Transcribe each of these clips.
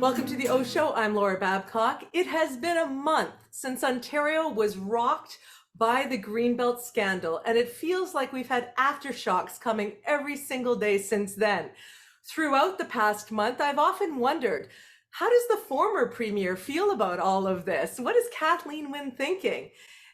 Welcome to the OShow. I'm Laura Babcock. It has been a month since Ontario was rocked by the Greenbelt Scandal, and it feels like we've had aftershocks coming every single day since then. Throughout the past month, I've often wondered, how does the former Premier feel about all of this? What is Kathleen Wynne thinking?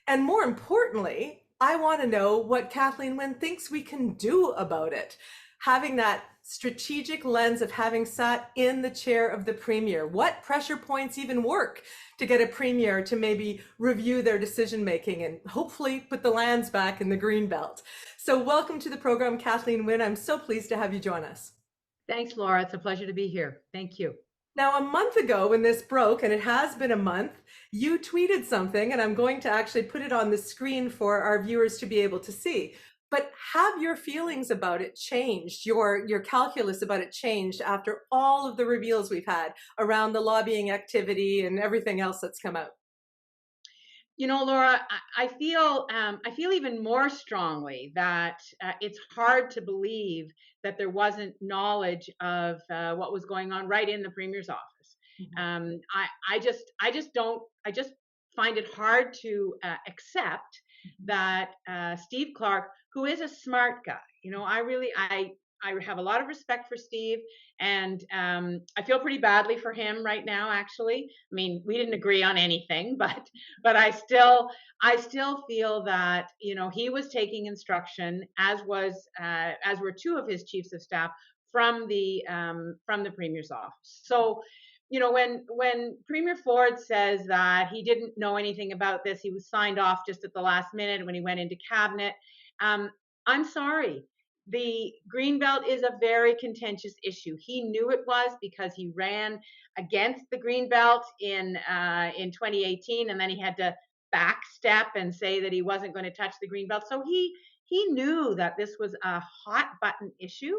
And more importantly, I want to know what Kathleen Wynne thinks we can do about it. Having that strategic lens of having sat in the chair of the Premier, what pressure points even work to get a Premier to maybe review their decision making and hopefully put the lands back in the Greenbelt. So welcome to the program, Kathleen Wynne. I'm so pleased to have you join us. Thanks, Laura. It's a pleasure to be here. Thank you. Now, a month ago when this broke, and it has been a month, you tweeted something, and I'm going to actually put it on the screen for our viewers to be able to see. But have your feelings about it changed, your calculus about it changed after all of the reveals we've had around the lobbying activity and everything else that's come out? You know, Laura, I feel even more strongly that it's hard to believe that there wasn't knowledge of what was going on right in the Premier's office. Mm-hmm. I just find it hard to accept that Steve Clark, who is a smart guy, I have a lot of respect for Steve, and I feel pretty badly for him right now. Actually, I mean, we didn't agree on anything, but I still feel that he was taking instruction, as were two of his chiefs of staff from the Premier's office. So when Premier Ford says that he didn't know anything about this, he was signed off just at the last minute when he went into cabinet. I'm sorry. The Greenbelt is a very contentious issue. He knew it was because he ran against the Greenbelt in 2018, and then he had to backstep and say that he wasn't going to touch the Greenbelt. So he knew that this was a hot button issue,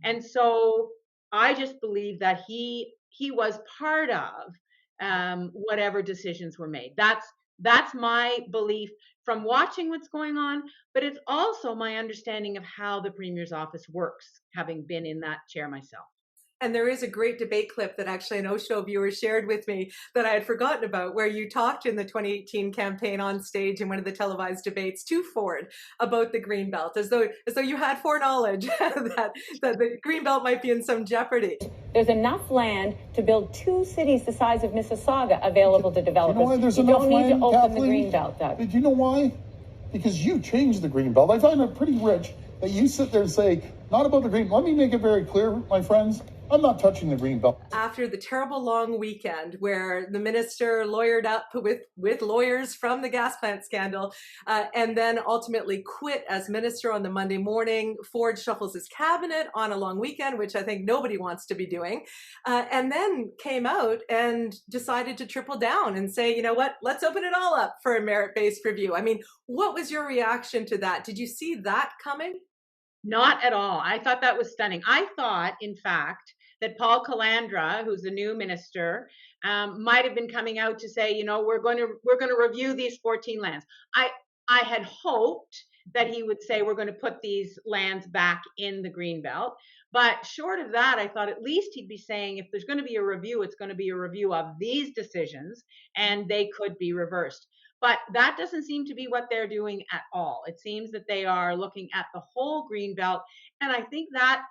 and so I just believe that he was part of whatever decisions were made. That's my belief from watching what's going on, but it's also my understanding of how the Premier's office works, having been in that chair myself. And there is a great debate clip that actually an OShow viewer shared with me that I had forgotten about, where you talked in the 2018 campaign on stage in one of the televised debates to Ford about the Greenbelt, as though you had foreknowledge that the Greenbelt might be in some jeopardy. There's enough land to build two cities the size of Mississauga available to developers. You know why there's you enough don't need land, to open Kathleen? the Greenbelt, Doug. Do you know why? Because you changed the Greenbelt. I find it pretty rich that you sit there and say, not about the Greenbelt. Let me make it very clear, my friends. I'm not touching the Greenbelt. After the terrible long weekend where the minister lawyered up with lawyers from the gas plant scandal and then ultimately quit as minister on the Monday morning, Ford shuffles his cabinet on a long weekend, which I think nobody wants to be doing, and then came out and decided to triple down and say, you know what, let's open it all up for a merit-based review. I mean, what was your reaction to that? Did you see that coming? Not at all. I thought that was stunning. I thought, in fact, that Paul Calandra, who's the new minister, might have been coming out to say, we're going to review these 14 lands. I had hoped that he would say we're going to put these lands back in the Greenbelt. But short of that, I thought at least he'd be saying if there's going to be a review, it's going to be a review of these decisions, and they could be reversed. But that doesn't seem to be what they're doing at all. It seems that they are looking at the whole Greenbelt. And I think that,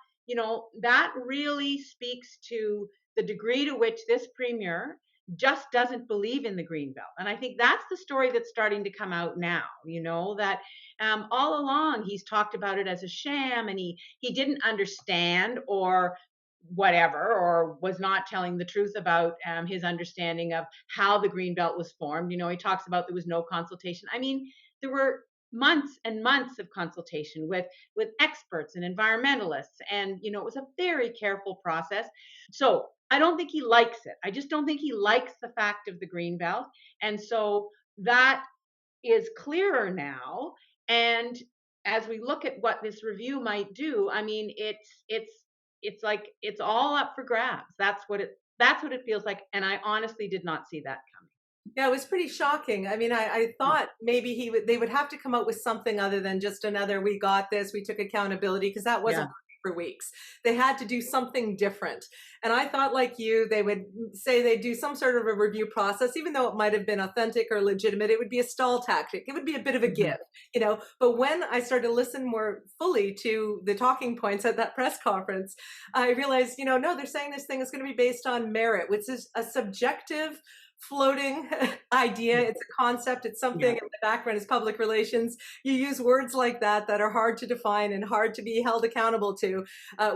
that really speaks to the degree to which this Premier just doesn't believe in the Greenbelt. And I think that's the story that's starting to come out now, that all along he's talked about it as a sham, and he didn't understand or whatever, or was not telling the truth about his understanding of how the Greenbelt was formed. He talks about there was no consultation. I mean, there were months and months of consultation with experts and environmentalists, and it was a very careful process. So I don't think he likes it. I just don't think he likes the fact of the Greenbelt, and so that is clearer now. And as we look at what this review might do, I mean, it's like it's all up for grabs. That's what it feels like, and I honestly did not see that coming. Yeah, it was pretty shocking. I mean, I thought maybe they would have to come out with something other than just another, we got this, we took accountability, because that wasn't for weeks. They had to do something different. And I thought, like you, they would say they'd do some sort of a review process, even though it might have been authentic or legitimate, it would be a stall tactic. It would be a bit of a give, you know. But when I started to listen more fully to the talking points at that press conference, I realized, you know, no, they're saying this thing is going to be based on merit, which is a subjective floating idea. It's a concept. It's something in the background is public relations. You use words like that that are hard to define and hard to be held accountable to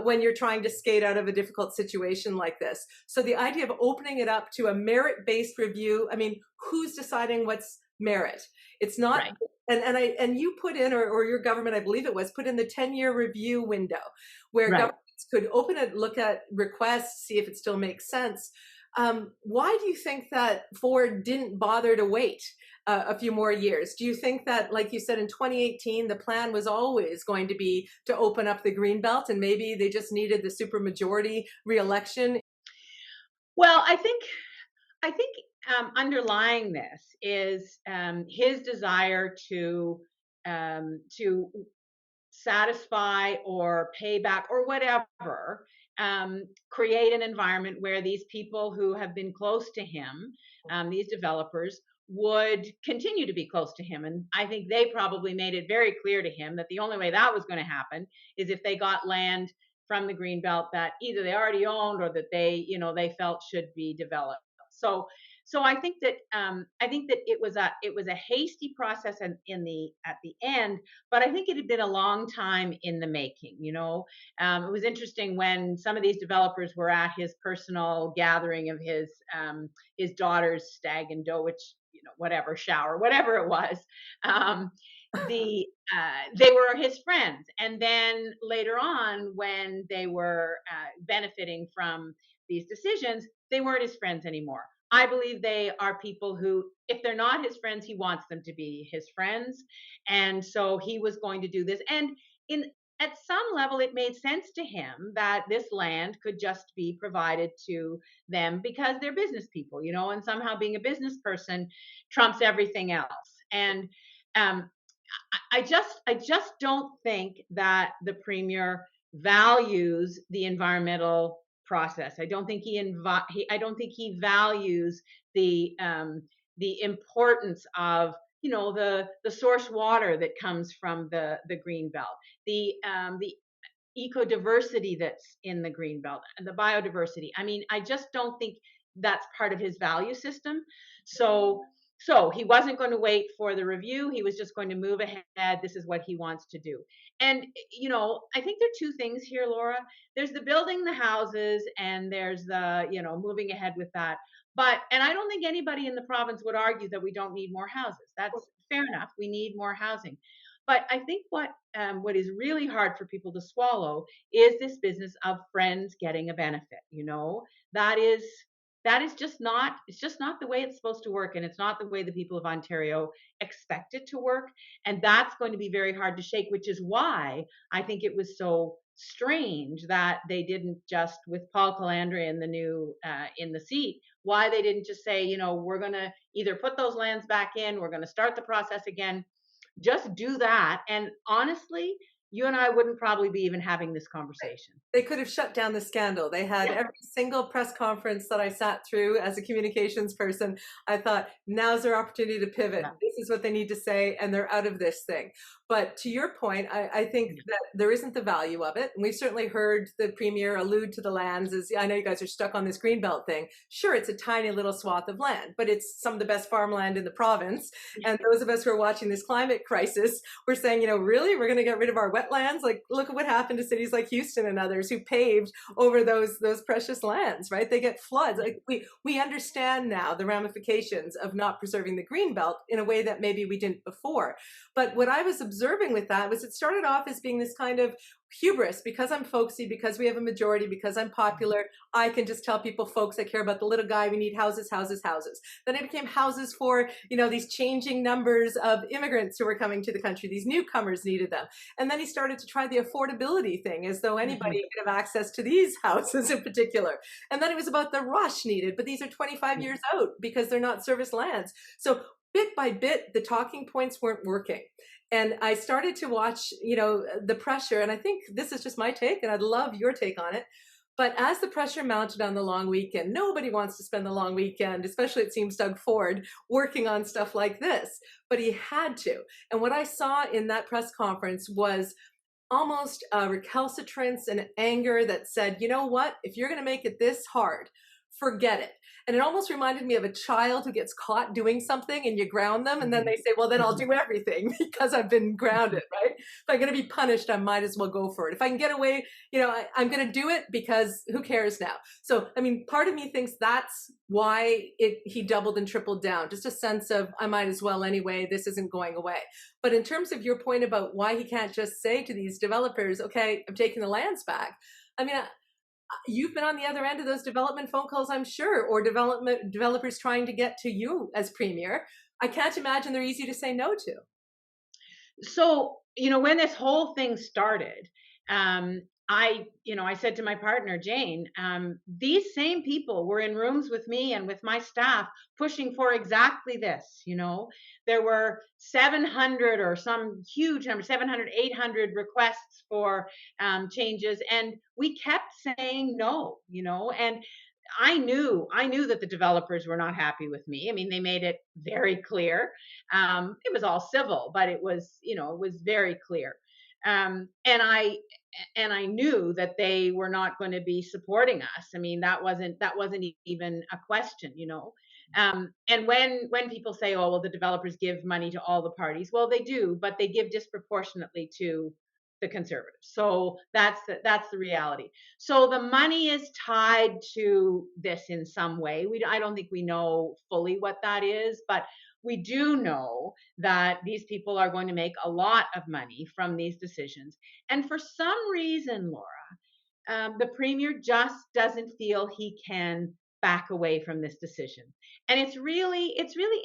when you're trying to skate out of a difficult situation like this. So the idea of opening it up to a merit-based review, I mean, who's deciding what's merit? It's not, and you put in, or your government, I believe it was, put in the 10-year review window where governments could open it, look at requests, see if it still makes sense. Why do you think that Ford didn't bother to wait a few more years? Do you think that, like you said, in 2018, the plan was always going to be to open up the Greenbelt and maybe they just needed the supermajority re-election? Well, I think underlying this is his desire to satisfy or pay back or whatever, create an environment where these people who have been close to him, these developers, would continue to be close to him. And I think they probably made it very clear to him that the only way that was going to happen is if they got land from the Greenbelt that either they already owned or that they felt should be developed. So I think that it was a hasty process at the end, but I think it had been a long time in the making. You know, it was interesting when some of these developers were at his personal gathering of his daughter's stag and doe, which, you know, whatever, shower, whatever it was. They were his friends, and then later on, when they were benefiting from these decisions, they weren't his friends anymore. I believe they are people who, if they're not his friends, he wants them to be his friends. And so he was going to do this. And at some level, it made sense to him that this land could just be provided to them because they're business people, you know, and somehow being a business person trumps everything else. And I just don't think that the premier values the environmental process. I don't think he values the importance of, you know, the source water that comes from the Greenbelt, the eco diversity that's in the Greenbelt, and the biodiversity. I mean, I just don't think that's part of his value system. So he wasn't going to wait for the review. He was just going to move ahead. This is what he wants to do. And, you know, I think there are two things here, Laura. There's the building the houses and there's the, you know, moving ahead with that. And I don't think anybody in the province would argue that we don't need more houses. That's fair enough. We need more housing. But I think what is really hard for people to swallow is this business of friends getting a benefit. You know, that is just not, it's just not the way it's supposed to work. And it's not the way the people of Ontario expect it to work. And that's going to be very hard to shake, which is why I think it was so strange that they didn't just, with Paul Calandra in the new, in the seat, why they didn't just say, you know, we're going to either put those lands back in, we're going to start the process again, just do that. And honestly, you and I wouldn't probably be even having this conversation. They could have shut down the scandal. They had every single press conference that I sat through as a communications person. I thought, now's their opportunity to pivot. This is what they need to say, and they're out of this thing. But to your point, I think that there isn't the value of it. And we've certainly heard the premier allude to the lands as, I know you guys are stuck on this Greenbelt thing. Sure, it's a tiny little swath of land, but it's some of the best farmland in the province. And those of us who are watching this climate crisis, we're saying, you know, really, we're going to get rid of our wetlands? Like, look at what happened to cities like Houston and others who paved over those precious lands, right? They get floods. Like, we understand now the ramifications of not preserving the Greenbelt in a way that maybe we didn't before. But what I was observing with that was it started off as being this kind of hubris, because I'm folksy, because we have a majority, because I'm popular, I can just tell people, folks, I care about the little guy, we need houses, houses, houses. Then it became houses for, you know, these changing numbers of immigrants who were coming to the country, these newcomers needed them. And then he started to try the affordability thing, as though anybody could have access to these houses in particular. And then it was about the rush needed, but these are 25 years out because they're not service lands. So bit by bit, the talking points weren't working. And I started to watch, the pressure. And I think this is just my take, and I'd love your take on it. But as the pressure mounted on the long weekend, nobody wants to spend the long weekend, especially it seems Doug Ford, working on stuff like this. But he had to. And what I saw in that press conference was almost a recalcitrance and anger that said, you know what, if you're going to make it this hard, forget it. And it almost reminded me of a child who gets caught doing something and you ground them, and then they say, well, then I'll do everything because I've been grounded, right? If I'm going to be punished, I might as well go for it. If I can get away, I'm going to do it because who cares now? So, I mean, part of me thinks that's why he doubled and tripled down, just a sense of, I might as well anyway, this isn't going away. But in terms of your point about why he can't just say to these developers, okay, I'm taking the lands back. I mean, you've been on the other end of those development phone calls, I'm sure, or developers trying to get to you as premier. I can't imagine they're easy to say no to. So, when this whole thing started, I said to my partner, Jane, these same people were in rooms with me and with my staff pushing for exactly this. There were 700 or some huge number, 700, 800 requests for changes. And we kept saying no, and I knew that the developers were not happy with me. I mean, they made it very clear. It was all civil, but it was very clear. And I knew that they were not going to be supporting us. I mean, that wasn't even a question, and when people say, oh, well, the developers give money to all the parties, well, they do, but they give disproportionately to the Conservatives. So that's the reality. So the money is tied to this in some way. I don't think we know fully what that is, but we do know that these people are going to make a lot of money from these decisions. And for some reason, Laura, the Premier just doesn't feel he can back away from this decision. And it's really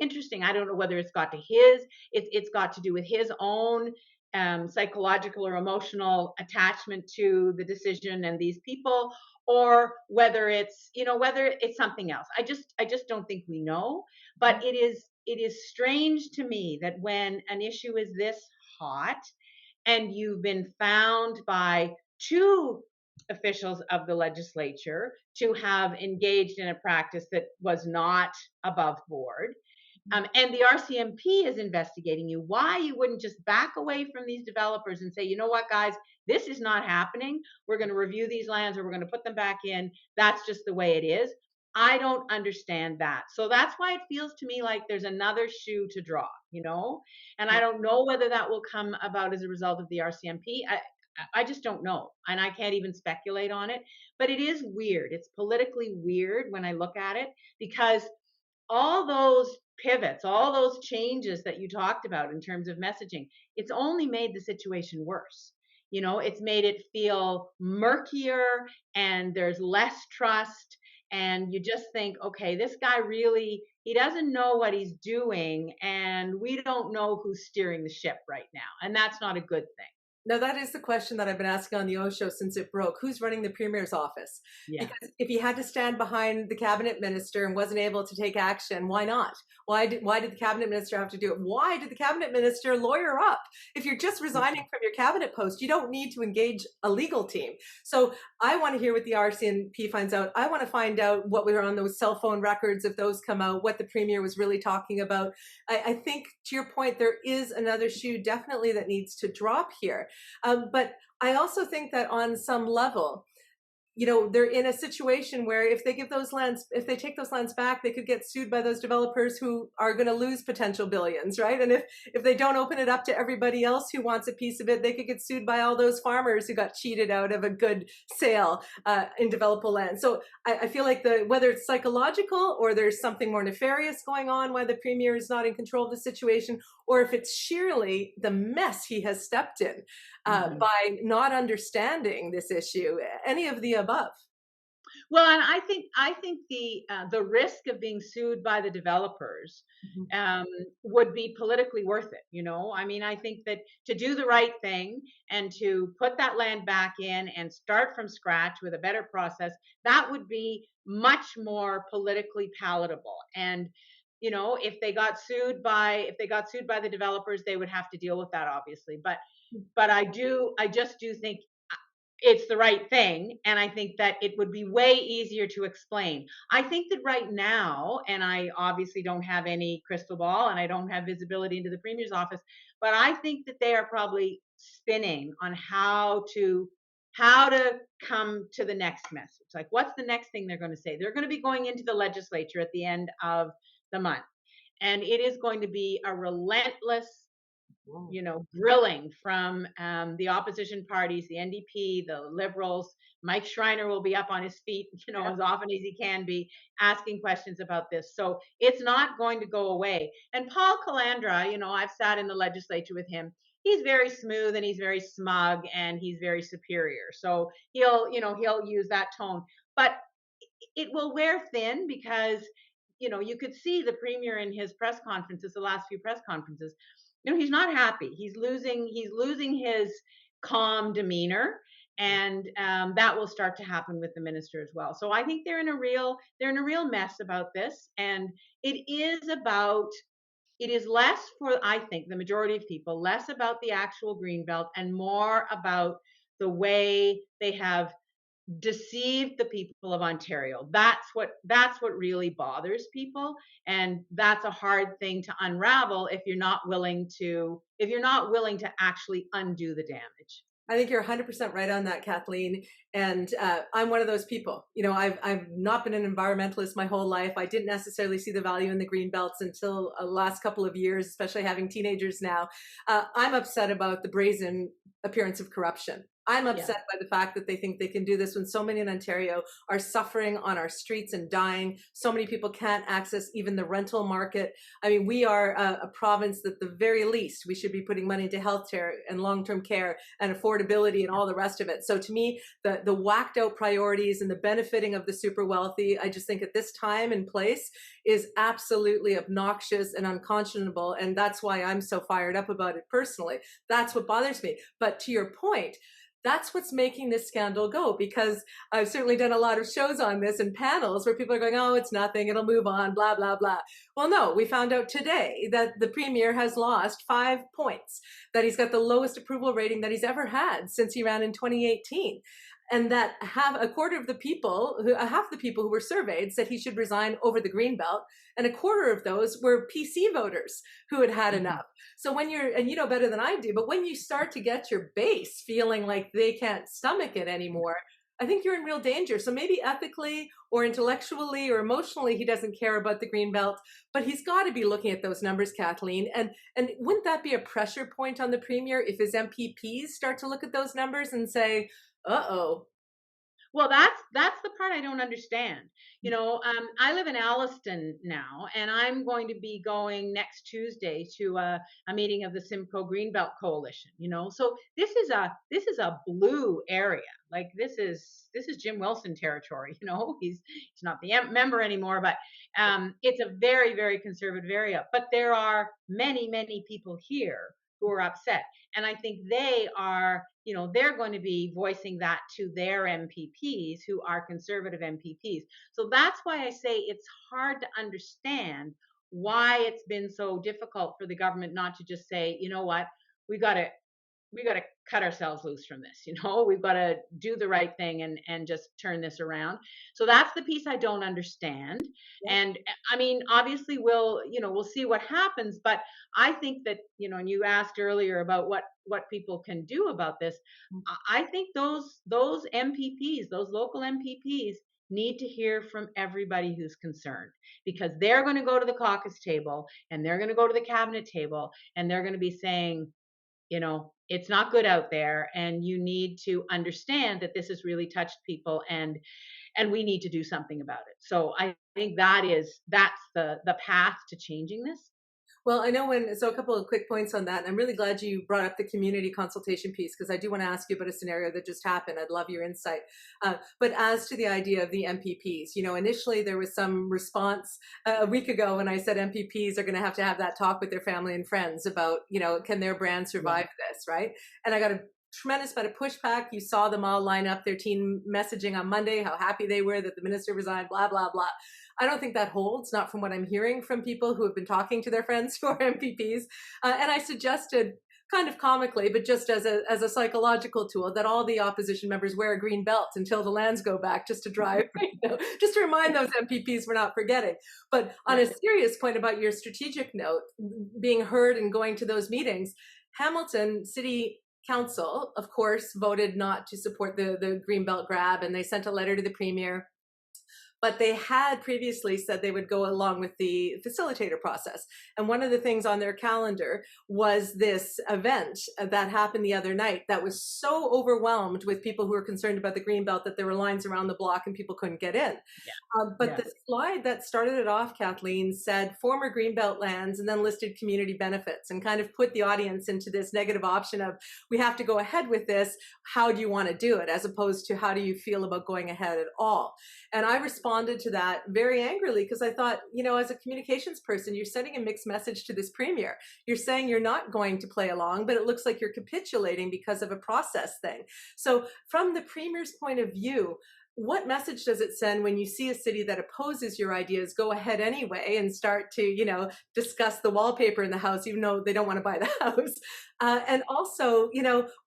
interesting. I don't know whether it's got to do with his own psychological or emotional attachment to the decision and these people, or whether it's something else. I just don't think we know. But it is strange to me that when an issue is this hot and you've been found by two officials of the legislature to have engaged in a practice that was not above board, and the RCMP is investigating you, why you wouldn't just back away from these developers and say, you know what, guys, this is not happening. We're going to review these lands, or we're going to put them back in. That's just the way it is. I don't understand that. So that's why it feels to me like there's another shoe to drop, and I don't know whether that will come about as a result of the RCMP. I just don't know. And I can't even speculate on it. But it is weird. It's politically weird when I look at it, because all those pivots, all those changes that you talked about in terms of messaging, it's only made the situation worse. It's made it feel murkier, and there's less trust. And you just think, okay, this guy really, he doesn't know what he's doing, and we don't know who's steering the ship right now. And that's not a good thing. Now, that is the question that I've been asking on the OShow since it broke. Who's running the Premier's office? Yeah. Because if he had to stand behind the cabinet minister and wasn't able to take action, why not? Why did the cabinet minister have to do it? Why did the cabinet minister lawyer up? If you're just resigning from your cabinet post, you don't need to engage a legal team. So I want to hear what the RCMP finds out. I want to find out what were on those cell phone records, if those come out, what the Premier was really talking about. I think, to your point, there is another shoe definitely that needs to drop here. But I also think that on some level, they're in a situation where if they take those lands back, they could get sued by those developers who are going to lose potential billions, right? And if they don't open it up to everybody else who wants a piece of it, they could get sued by all those farmers who got cheated out of a good sale in developable land. So I feel like whether it's psychological or there's something more nefarious going on, why the Premier is not in control of the situation, or if it's sheerly the mess he has stepped in by not understanding this issue, any of the above. Well, and I think the risk of being sued by the developers would be politically worth it. I mean, I think that to do the right thing and to put that land back in and start from scratch with a better process, that would be much more politically palatable. And you know, if they got sued by the developers, they would have to deal with that, obviously. But I just do think it's the right thing, and I think that it would be way easier to explain. I think that right now, and I obviously don't have any crystal ball and I don't have visibility into the Premier's office, but I think that they are probably spinning on how to come to the next message. Like, what's the next thing they're going to say? They're going to be going into the legislature at the end of the month, and it is going to be a relentless, you know, grilling from the opposition parties, the NDP, the Liberals. Mike Schreiner will be up on his feet, you know, as often as he can be, asking questions about this. So it's not going to go away. And Paul Calandra, you know, I've sat in the legislature with him. He's very smooth and he's very smug and he's very superior. So he'll use that tone. But it will wear thin because, you know, you could see the Premier in his press conferences, the last few press conferences, you know, he's not happy. He's losing his calm demeanor, and that will start to happen with the minister as well. So I think they're in a real mess about this, and it is less for, I think, the majority of people, less about the actual Greenbelt and more about the way they have deceived the people of Ontario. That's what really bothers people, and that's a hard thing to unravel if you're not willing to actually undo the damage. I think you're 100% right on that, Kathleen. And I'm one of those people. You know, I've not been an environmentalist my whole life. I didn't necessarily see the value in the green belts until the last couple of years, especially having teenagers now. I'm upset about the brazen appearance of corruption. I'm upset by the fact that they think they can do this when so many in Ontario are suffering on our streets and dying. So many people can't access even the rental market. I mean, we are a province that, at the very least, we should be putting money into healthcare and long-term care and affordability and all the rest of it. So to me, the whacked out priorities and the benefiting of the super wealthy, I just think at this time and place is absolutely obnoxious and unconscionable. And that's why I'm so fired up about it personally. That's what bothers me. But to your point, that's what's making this scandal go, because I've certainly done a lot of shows on this and panels where people are going, oh, it's nothing, it'll move on, blah, blah, blah. Well, no, we found out today that the Premier has lost 5 points, that he's got the lowest approval rating that he's ever had since he ran in 2018. And that half the people who were surveyed said he should resign over the Greenbelt, and a quarter of those were PC voters who had had enough. So when and you know better than I do, but when you start to get your base feeling like they can't stomach it anymore, I think you're in real danger. So maybe ethically or intellectually or emotionally, he doesn't care about the Greenbelt, but he's got to be looking at those numbers, Kathleen. And wouldn't that be a pressure point on the Premier if his MPPs start to look at those numbers and say, uh-oh? Well, that's the part I don't understand. You know, I live in Alliston now, and I'm going to be going next Tuesday to a meeting of the Simcoe Greenbelt Coalition. You know, so this is a blue area. Like this is Jim Wilson territory. You know, he's not the member anymore, but it's a very, very conservative area. But there are many, many people here who are upset, and I think they are. You know, they're going to be voicing that to their MPPs who are conservative MPPs. So that's why I say it's hard to understand why it's been so difficult for the government not to just say, you know what, we got to cut ourselves loose from this. You know, we've got to do the right thing and just turn this around. So that's the piece I don't understand. And I mean, obviously we'll see what happens, but I think that, you know, and you asked earlier about what people can do about this. I think those MPPs, those local MPPs, need to hear from everybody who's concerned, because they're going to go to the caucus table and they're going to go to the cabinet table and they're going to be saying, you know, it's not good out there, and you need to understand that this has really touched people, and we need to do something about it. So I think that's the path to changing this. Well, I know so a couple of quick points on that. And I'm really glad you brought up the community consultation piece, because I do want to ask you about a scenario that just happened. I'd love your insight. But as to the idea of the MPPs, you know, initially there was some response a week ago when I said MPPs are going to have that talk with their family and friends about, you know, can their brand survive this, right? And I got a tremendous amount of pushback. You saw them all line up their team messaging on Monday, how happy they were that the minister resigned, blah, blah, blah. I don't think that holds, not from what I'm hearing from people who have been talking to their friends who are MPPs. And I suggested, kind of comically, but just as a psychological tool, that all the opposition members wear a green belt until the lands go back, just to drive, just to remind those MPPs we're not forgetting. But on a serious point about your strategic note, being heard and going to those meetings, Hamilton City Council, of course, voted not to support the Greenbelt grab, and they sent a letter to the Premier. But they had previously said they would go along with the facilitator process. And one of the things on their calendar was this event that happened the other night that was so overwhelmed with people who were concerned about the Greenbelt that there were lines around the block and people couldn't get in. But the slide that started it off, Kathleen, said former Greenbelt lands and then listed community benefits and kind of put the audience into this negative option of, we have to go ahead with this. How do you want to do it? As opposed to, how do you feel about going ahead at all? And I responded to that very angrily, because I thought, as a communications person, you're sending a mixed message to this Premier. You're saying you're not going to play along, but it looks like you're capitulating because of a process thing. So from the Premier's point of view, what message does it send when you see a city that opposes your ideas go ahead anyway and start to, discuss the wallpaper in the house, even though they don't want to buy the house? And also,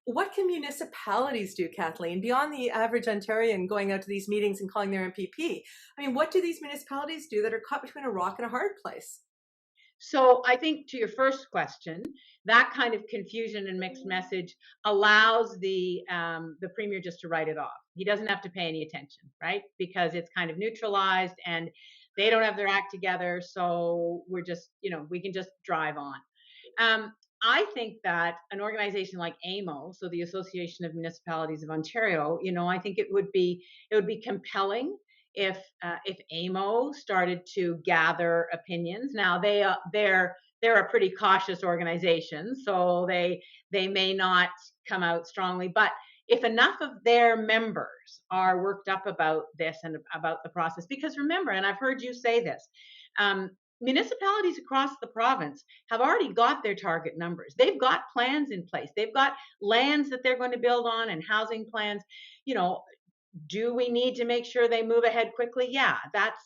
what can municipalities do, Kathleen, beyond the average Ontarian going out to these meetings and calling their MPP? I mean, what do these municipalities do that are caught between a rock and a hard place? So I think, to your first question, that kind of confusion and mixed message allows the Premier just to write it off. He doesn't have to pay any attention, right? Because it's kind of neutralized and they don't have their act together. So we're just, we can just drive on. I think that an organization like AMO, so the Association of Municipalities of Ontario, I think it would be compelling if AMO started to gather opinions. Now they're a pretty cautious organization, so they may not come out strongly. But if enough of their members are worked up about this and about the process, because remember, and I've heard you say this, municipalities across the province have already got their target numbers. They've got plans in place. They've got lands that they're going to build on and housing plans. Do we need to make sure they move ahead quickly? Yeah, that's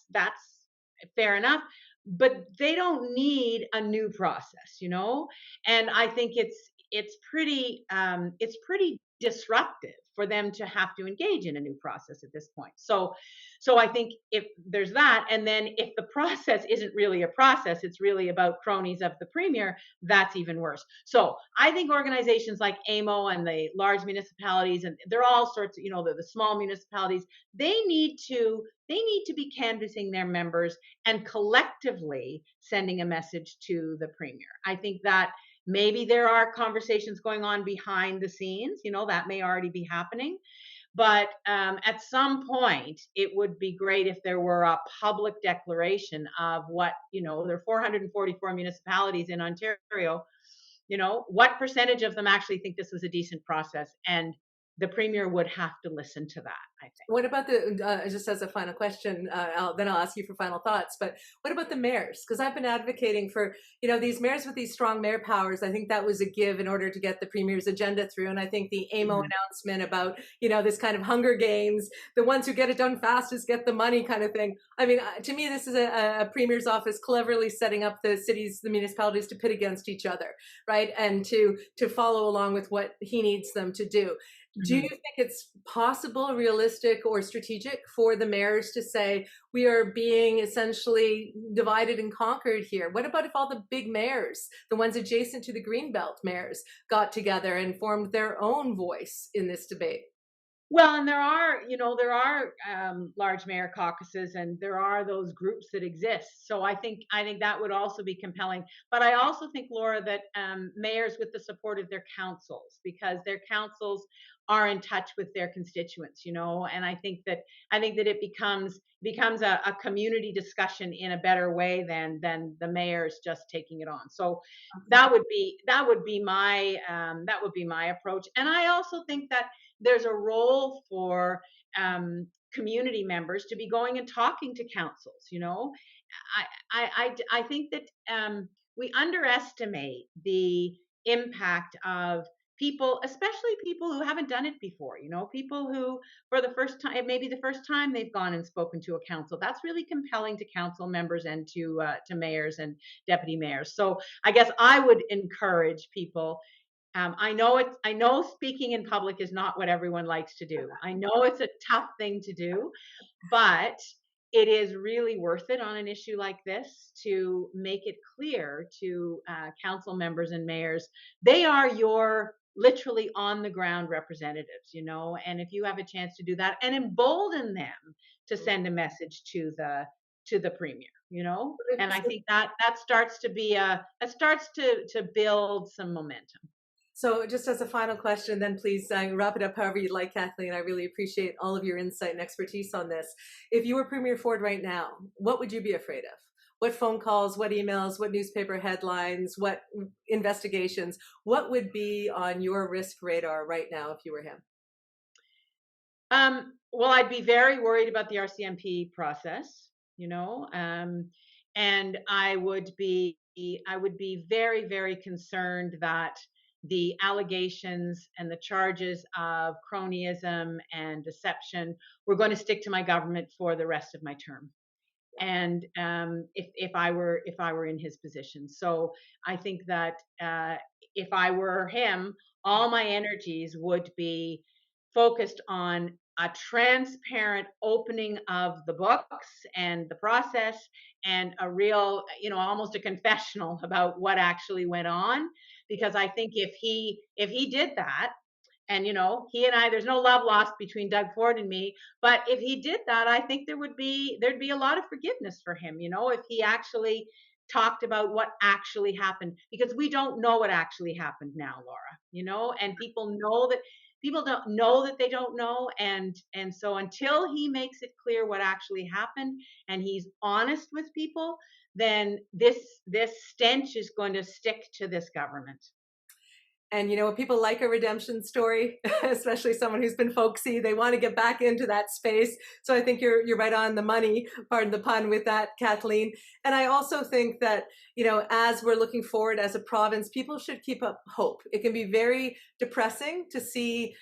fair enough. But they don't need a new process, And I think it's pretty disruptive for them to have to engage in a new process at this point. So I think if there's that, and then if the process isn't really a process, it's really about cronies of the Premier, that's even worse. So I think organizations like AMO and the large municipalities, and they're all sorts of, the small municipalities, they need to be canvassing their members and collectively sending a message to the Premier. I think that maybe there are conversations going on behind the scenes, that may already be happening. But at some point, it would be great if there were a public declaration of what, there are 444 municipalities in Ontario, what percentage of them actually think this was a decent process? And the Premier would have to listen to that, I think. What about just as a final question, then I'll ask you for final thoughts, but what about the mayors? Because I've been advocating for, these mayors with these strong mayor powers. I think that was a give in order to get the Premier's agenda through. And I think the AMO announcement about, this kind of Hunger Games, the ones who get it done fastest get the money kind of thing. I mean, to me, this is a Premier's office cleverly setting up the cities, the municipalities to pit against each other, right? And to follow along with what he needs them to do. Do you think it's possible, realistic, or strategic for the mayors to say, we are being essentially divided and conquered here? What about if all the big mayors, the ones adjacent to the Greenbelt mayors, got together and formed their own voice in this debate? Well, and there are large mayor caucuses, and there are those groups that exist. So I think that would also be compelling. But I also think, Laura, that mayors with the support of their councils, because their councils are in touch with their constituents, and I think that it becomes a community discussion in a better way than the mayors just taking it on. So that would be my approach. And I also think that there's a role for community members to be going and talking to councils. I think that we underestimate the impact of people, especially people who haven't done it before, people who for the first time, it may be the first time they've gone and spoken to a council. That's really compelling to council members and to mayors and deputy mayors. So I guess I would encourage people. I know speaking in public is not what everyone likes to do. I know it's a tough thing to do, but it is really worth it on an issue like this to make it clear to council members and mayors, they are your literally on the ground representatives, and if you have a chance to do that and embolden them to send a message to the premier, and I think that starts to build some momentum. So just as a final question, then please wrap it up however you'd like, Kathleen. I really appreciate all of your insight and expertise on this. If you were Premier Ford right now, what would you be afraid of? What phone calls, what emails, what newspaper headlines, what investigations, what would be on your risk radar right now if you were him? Well, I'd be very worried about the RCMP process, and I would be very, very concerned that the allegations and the charges of cronyism and deception were going to stick to my government for the rest of my term. And if I were in his position, so I think that if I were him, all my energies would be focused on a transparent opening of the books and the process, and a real, almost a confessional about what actually went on. Because I think if he did that, and he and I, there's no love lost between Doug Ford and me, but if he did that, I think there'd be a lot of forgiveness for him, if he actually talked about what actually happened, because we don't know what actually happened now, Laura, and people don't know that they don't know, and so until he makes it clear what actually happened and he's honest with people, then this stench is going to stick to this government. And people like a redemption story, especially someone who's been folksy. They want to get back into that space. So I think you're right on the money, pardon the pun, with that, Kathleen. And I also think that, as we're looking forward as a province, people should keep up hope. It can be very depressing to see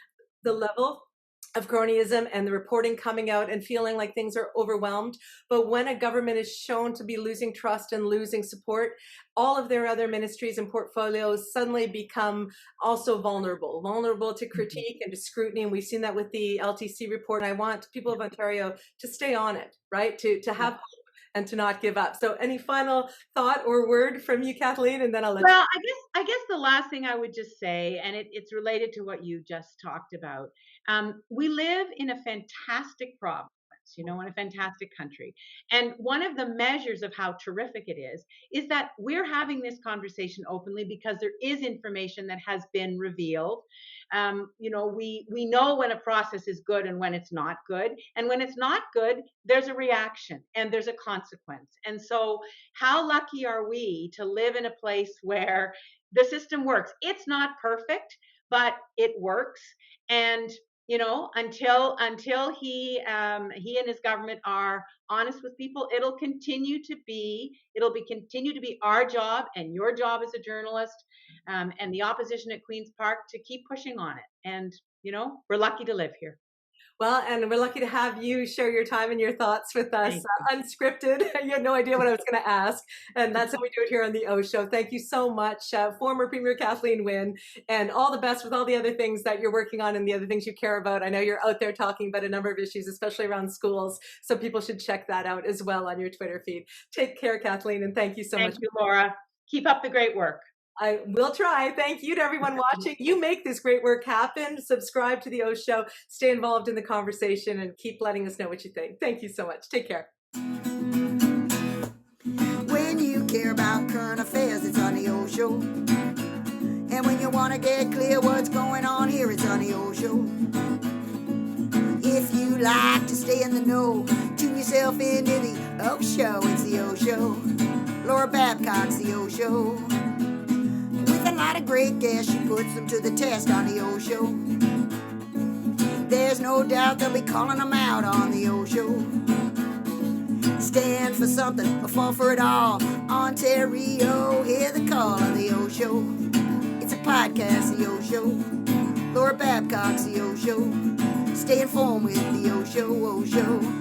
the level of cronyism and the reporting coming out and feeling like things are overwhelmed. But when a government is shown to be losing trust and losing support, all of their other ministries and portfolios suddenly become also vulnerable to critique and to scrutiny. And we've seen that with the LTC report. And I want people of Ontario to stay on it, right? To have hope and to not give up. So any final thought or word from you, Kathleen? And then I'll let you. I guess the last thing I would just say, and it's related to what you just talked about. We live in a fantastic province, in a fantastic country. And one of the measures of how terrific it is that we're having this conversation openly because there is information that has been revealed. We know when a process is good and when it's not good. And when it's not good, there's a reaction and there's a consequence. And so how lucky are we to live in a place where the system works? It's not perfect, but it works. And until he and his government are honest with people, it'll continue to be our job and your job as a journalist, and the opposition at Queen's Park to keep pushing on it. And we're lucky to live here. Well, and we're lucky to have you share your time and your thoughts with us, unscripted. You had no idea what I was going to ask. And that's how we do it here on the OShow. Thank you so much, former Premier Kathleen Wynne, and all the best with all the other things that you're working on and the other things you care about. I know you're out there talking about a number of issues, especially around schools. So people should check that out as well on your Twitter feed. Take care, Kathleen, and thank you so much. Thank you, Laura. Keep up the great work. I will try. Thank you to everyone watching. You make this great work happen. Subscribe to the OShow. Stay involved in the conversation and keep letting us know what you think. Thank you so much. Take care. When you care about current affairs, it's on the OShow. And when you want to get clear what's going on here, it's on the OShow. If you like to stay in the know, tune yourself into the OShow. It's the OShow. Laura Babcock's the OShow. A lot of great guests, she puts them to the test on the OShow. There's no doubt they'll be calling them out on the OShow. Stand for something or fall for it all. Ontario, hear the call on the OShow. It's a podcast, the OShow. Laura Babcock's the OShow. Stay informed with the OShow, OShow.